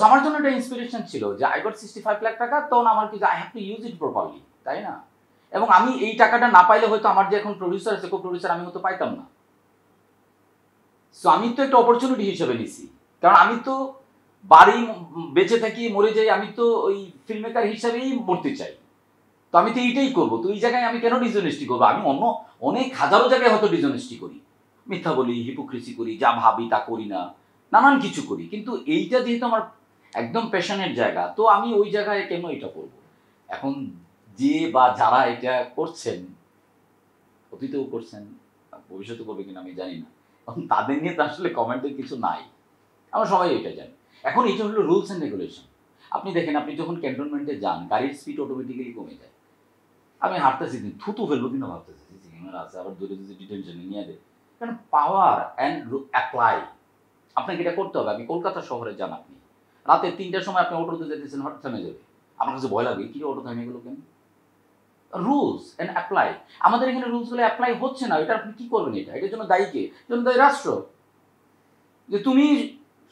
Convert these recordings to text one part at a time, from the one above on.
আমার জন্য একটা ইন্সপিরেশন ছিল যে আই গট 65 লাখ টাকা, তখন আমার কি I have to use it properly, তাই না? এবং আমি এই টাকাটা না পাইলে হয়তো আমার যে এখন প্রডিউসার আছে, কো প্রডিউসার, আমি হয়তো পাইতাম না। সো আমি তো একটা অপরচুনিটি হিসেবে নিছি, কারণ আমি তো বাড়ি বেঁচে থাকি মরে যাই, আমি তো ওই ফিল্ম মেকার হিসাবেই মরতে চাই। তো আমি তো এইটাই করবো। তো এই জায়গায় আমি কেন ডিসঅনেস্টি করবো? আমি অন্য অনেক হাজারো জায়গায় হয়তো ডিসঅনেস্টি করি, মিথ্যা বলি, হিপোক্রেসি করি, যা ভাবি তা করি না, নানান কিছু করি। কিন্তু এইটা যেহেতু আমার একদম প্যাশনের জায়গা, তো আমি ওই জায়গায় কেন এটা করবো? এখন যে বা যারা এটা করছেন, অতীতেও করছেন, ভবিষ্যতে করবে কিনা আমি জানি না, এখন তাদের নিয়ে তো আসলে কমেন্টের কিছু নাই, আমরা সবাই এটা জানি। এখন এটা হলো রুলস অ্যান্ড রেগুলেশন। আপনি দেখেন, আপনি যখন ক্যান্টনমেন্টে যান, গাড়ির স্পিড অটোমেটিক্যালি কমে যায়। আমি হাঁটতেছি, থুতু ফেলবো কিনা ভাবতেছি, ক্যামেরা আছে, আবার দূরে দূরে ডিটেনশনে নিয়ে দেয়। কারণ পাওয়ার অ্যান্ড অ্যাপ্লাই, আপনাকে এটা করতে হবে। আপনি কলকাতা শহরে যান, আপনি রাতে 3টার সময় আপনি অটোতে যেতেছেন, হঠাৎ থেমে যাবে, আপনার কাছে ভয় লাগে, কি অটো থেমে গেলো কেন? Rules and apply. আমাদের এখানে রুলসগুলো অ্যাপ্লাই হচ্ছে না, এটা আপনি কি করবেন? এটার জন্য দায়ী কে? জন্য দায়ী রাষ্ট্র। যে তুমি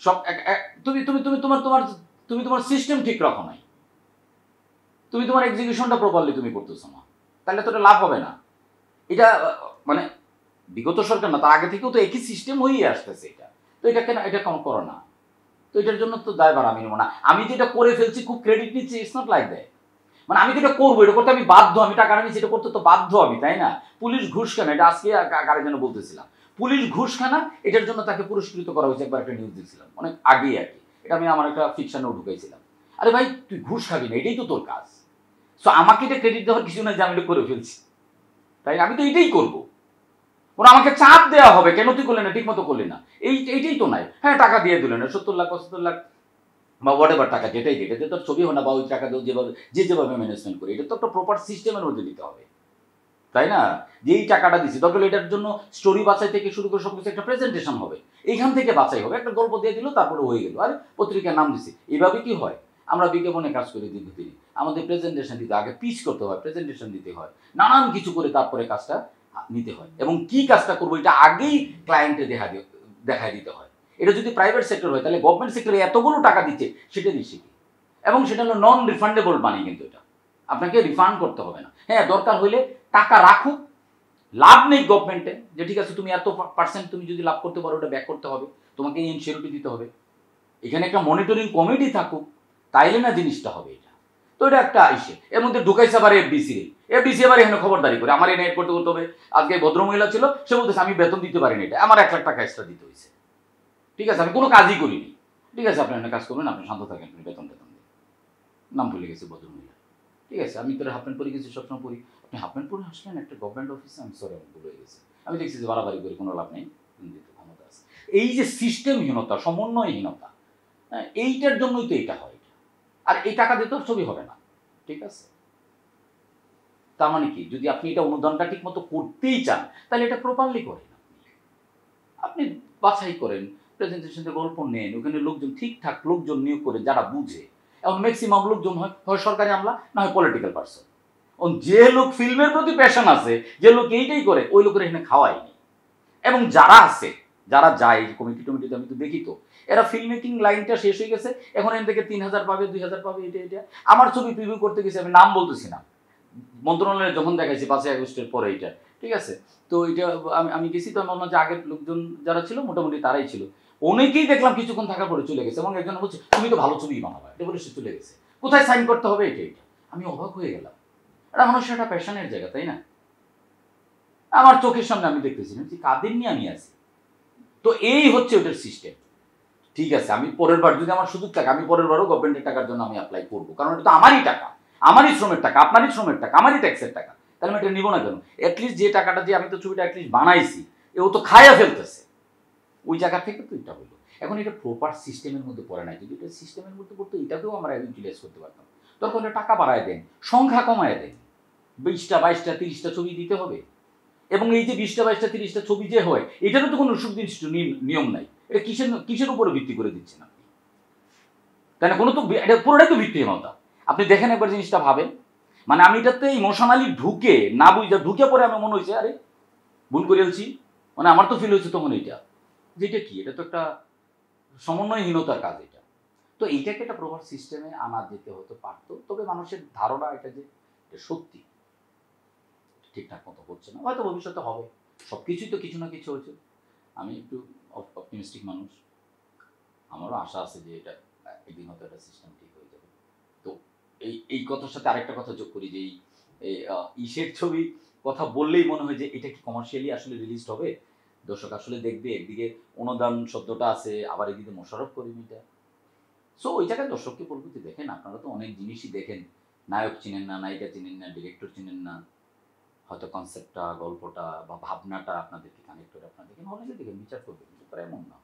সব তুমি তুমি তুমি তোমার তোমার তুমি তোমার সিস্টেম ঠিক রাখো নাই, তুমি তোমার এক্সিকিউশনটা প্রপারলি তুমি করতেছো না, তাহলে তো এটা লাভ হবে না। এটা মানে বিগত সরকার না, তার আগে থেকেও তো একই সিস্টেম হয়েই আসতেছে। এটা তো এটা কেন, এটা কম করো না? তো এটার জন্য তো দায়ভার আমি নেবো না। আমি যেটা করে ফেলছি খুব ক্রেডিট নিচ্ছি, ইটস নট লাইক দ্যাট। মানে আমি তো এটা করবো, এটা করতে আমি বাধ্য, আমি টাকা নিচ্ছি, এটা করতে তো বাধ্য আমি, তাই না? পুলিশ ঘুষ খানা, এটা আজকে কারের জন্য বলতেছিলাম, পুলিশ ঘুষ খানা, এটার জন্য তাকে পুরস্কৃত করা হয়েছে। একবার একটা নিউজ দিয়েছিলাম অনেক আগেই আর কি, এটা আমি আমার একটা ফিকশনেও ঢুকাইছিলাম। আরে ভাই, তুই ঘুষ খাবি না, এটাই তো তোর কাজ। সো আমাকে এটা ক্রেডিট দেওয়ার কিছু না যে আমি এটা করে ফেলছি, তাই আমি তো এটাই করবো। ওরা আমাকে চাপ দেওয়া হবে, কেন তুই করলে না, ঠিক মতো করলি না, এইটাই তো নাই। হ্যাঁ, টাকা দিয়ে দিলেন 70 লাখ 75 লাখ বা হোয়াট এভার টাকা, যেটাই যেটাতে তোর ছবি হয় না, বা ওই টাকা দিয়ে যেভাবে ম্যানেজমেন্ট করি, এটা তো একটা প্রপার সিস্টেমের মধ্যে দিতে হবে, তাই না? যে এই টাকাটা দিচ্ছি, দরকার এটার জন্য স্টোরি বাছাই থেকে শুরু করে সবকিছু একটা প্রেজেন্টেশন হবে, এইখান থেকে বাছাই হবে, একটা গল্প দিয়ে দিল, তারপরে হয়ে গেল, আরে পত্রিকার নাম দিছি। এইভাবে কি হয়? আমরা বিজ্ঞাপনে কাজ করি দীর্ঘদিন, আমাদের প্রেজেন্টেশন দিতে আগে পিচ করতে হয়, প্রেজেন্টেশন দিতে হয়, নানান কিছু করে তারপরে কাজটা নিতে হয়, এবং কি কাজটা করবো এটা আগেই ক্লায়েন্টে দেখায় দিতে হয়। এটা যদি প্রাইভেট সেক্টর হয়, তাহলে গভর্নমেন্ট সেক্টরে এতগুলো টাকা দিচ্ছে, সেটা দিচ্ছে কি? এবং সেটা হলো নন রিফান্ডেবল মানি, কিন্তু এটা আপনাকে রিফান্ড করতে হবে না। হ্যাঁ, দরকার হলে টাকা রাখুক, লাভ নেই গভর্নমেন্টে, যে ঠিক আছে তুমি এত পার্সেন্ট তুমি যদি লাভ করতে পারো, ওটা ব্যাক করতে হবে, তোমাকে ইনসিওরিটি দিতে হবে, এখানে একটা মনিটরিং কমিটি থাকুক, তাইলে না জিনিসটা হবে এটা। তো এটা একটা আইসে, এর মধ্যে ঢুকাইছে আবার এফডিসি আবার এখানে খবরদারি করে আমার এনে করতে করতে হবে। আজকে ভদ্রমহিলা ছিল, সে বলতেছে আমি বেতন দিতে পারিনি, এটা আমার 1 লাখ টাকা এক্সট্রা দিতে হয়েছে। ঠিক আছে, আমি কোনো কাজই করিনি, ঠিক আছে আপনি কাজ করবেন, আপনি শান্ত থাকেন, আপনি বেতন দিন। নাম ভুলে গেছে ভদ্রমহিলা। ঠিক আছে, আমি তোর হাফ প্যান্ট পরে গেছি, সবসময় পরি, আপনি হাফ প্যান্ট পরে আসলেন একটা গভর্নমেন্ট অফিসে, আমি সরি আমি ভুলে গেছি। আমি দেখছি যে বাড়াবাড়ি করে কোনো লাভ নেই, ক্ষমতা আছে। এই যে সিস্টেমহীনতা, সমন্বয়হীনতা, হ্যাঁ, এইটার জন্যই তো এটা হয়। আর এই টাকা দিয়ে তোর ছবি হবে না, ঠিক আছে? তার মানে কি, যদি আপনি এটা অনুদানটা ঠিক মতো করতেই চান, তাহলে এটা প্রপারলি করেন, আপনি বাছাই করেন, প্রেজেন্টেশন গল্প নেন, ওখানে লোকজন ঠিকঠাক লোকজন নিয়োগ করে যারা বুঝে, এবং ম্যাক্সিমাম লোকজন হয় সরকারি আমলা, না হয় পলিটিক্যাল পার্সন। যে লোক ফিল্মের প্রতি প্যাশন আছে, যে লোক এইটাই করে, ওই লোকের এখানে খাওয়ায়নি। এবং যারা আছে, যারা যায় কমিটিতে, আমি তো দেখি তো, এরা ফিল্ম মেকিং লাইনটা শেষ হয়ে গেছে, এখন এখান থেকে 3000 পাবে, 2000 পাবে, এটা। আমার ছবি প্রিভিউ করতে গেছি, আমি নাম বলতেছি না, মন্ত্রণালয়ে যখন দেখাইছি 5ই আগস্টের পরে, এটা ঠিক আছে। তো এটা আমি গেছি, তো আমি বললাম যে আগের লোকজন যারা ছিল মোটামুটি তারাই ছিল, অনেকেই দেখলাম কিছুক্ষণ থাকার পরে চলে গেছে, এবং একজন বলছে তুমি তো ভালো ছবি বানাবা, এটা বলে সে চলে গেছে। কোথায় সাইন করতে হবে, এটা আমি অবাক হয়ে গেলাম। এটা মানুষের একটা প্যাশনের জায়গা, তাই না? আমার চোখের সামনে আমি দেখতেছিলাম যে কাদের নিয়ে আমি আছি। তো এই হচ্ছে ওটার সিস্টেম। ঠিক আছে, আমি পরের বার যদি আমার সুযোগ থাকে, আমি পরের বারও গভর্নমেন্টের টাকার জন্য আমি অ্যাপ্লাই করবো, কারণ এটা তো আমারই টাকা, আমারই শ্রমের টাকা, আপনারই শ্রমের টাকা, আমারই ট্যাক্সের টাকা, তাহলে আমি এটা নিবো না কেন? অ্যাটলিস্ট যে টাকাটা দিয়ে আমি তো ছবিটা অ্যাটলিস্ট বানাইছি, ও তো খাইয়া ফেলতেছে, ওই জায়গা থেকে তো এটা হলো। এখন এটা প্রপার সিস্টেমের মধ্যে পড়ে নাই, যদি এটা সিস্টেমের মধ্যে পড়তো, এটাকেও আমরা ইউটিলাইজ করতে পারতাম। তখন টাকা বাড়ায় দেন, সংখ্যা কমায় দেন, 20টা 22টা 30টা ছবি দিতে হবে, এবং এই যে 20টা 22টা 30টা ছবি যে হয়, এটারও তো কোনো সুনির্দিষ্ট নিয়ম নাই। এটা কিসের উপরে ভিত্তি করে দিচ্ছেন আপনি? তাই না? কোনো তো এটা পুরোটাই তো ভিত্তিহীনতা। আপনি দেখেন একবার জিনিসটা ভাবেন, মানে আমি এটাতে ইমোশনালি ঢুকে না বুঝে ঢুকে পরে আমার মনে হয়েছে আরে ভুল করে ফেলছি, মানে আমার তো ফিল হয়েছে তখন এইটা, যে এটা কি, এটা তো একটা সমন্বয়হীনতার কাজ এটা। তো তো এইটাকে একটা প্রপার সিস্টেমে আনা যেতে হতে পারতো, তবে মানুষের ধারণা এটা যে এটা সত্যি ঠিকঠাক মতো হচ্ছে না, হয়তো ভবিষ্যতে হবে। সব কিছুই তো কিছু না কিছু হচ্ছে। আমি একটু অপটিমিস্টিক মানুষ, আমারও আশা আছে যে এটা একদিন হয়তো একটা সিস্টেম ঠিক হয়ে যাবে। তো এই কথার সাথে আরেকটা কথা যোগ করি যে এই ইসের ছবি কথা বললেই মনে হয় যে এটা কি কমার্শিয়ালি আসলে রিলিজড হবে, দর্শক আসলে দেখবে, একদিকে অনুদান শব্দটা আছে, আবার এদিকে মোশাররফ করিমটা। সো ওই জায়গায় দর্শককে বলবো যে দেখেন, আপনারা তো অনেক জিনিসই দেখেন, নায়ক চিনেন না, নায়িকা চিনেন না, ডিরেক্টর চিনেন না, হয়তো কনসেপ্টটা, গল্পটা বা ভাবনাটা আপনাদেরকে কানেক্ট করে আপনারা দেখেন, হলে যে দেখেন বিচার করবেন, কিন্তু এমন না।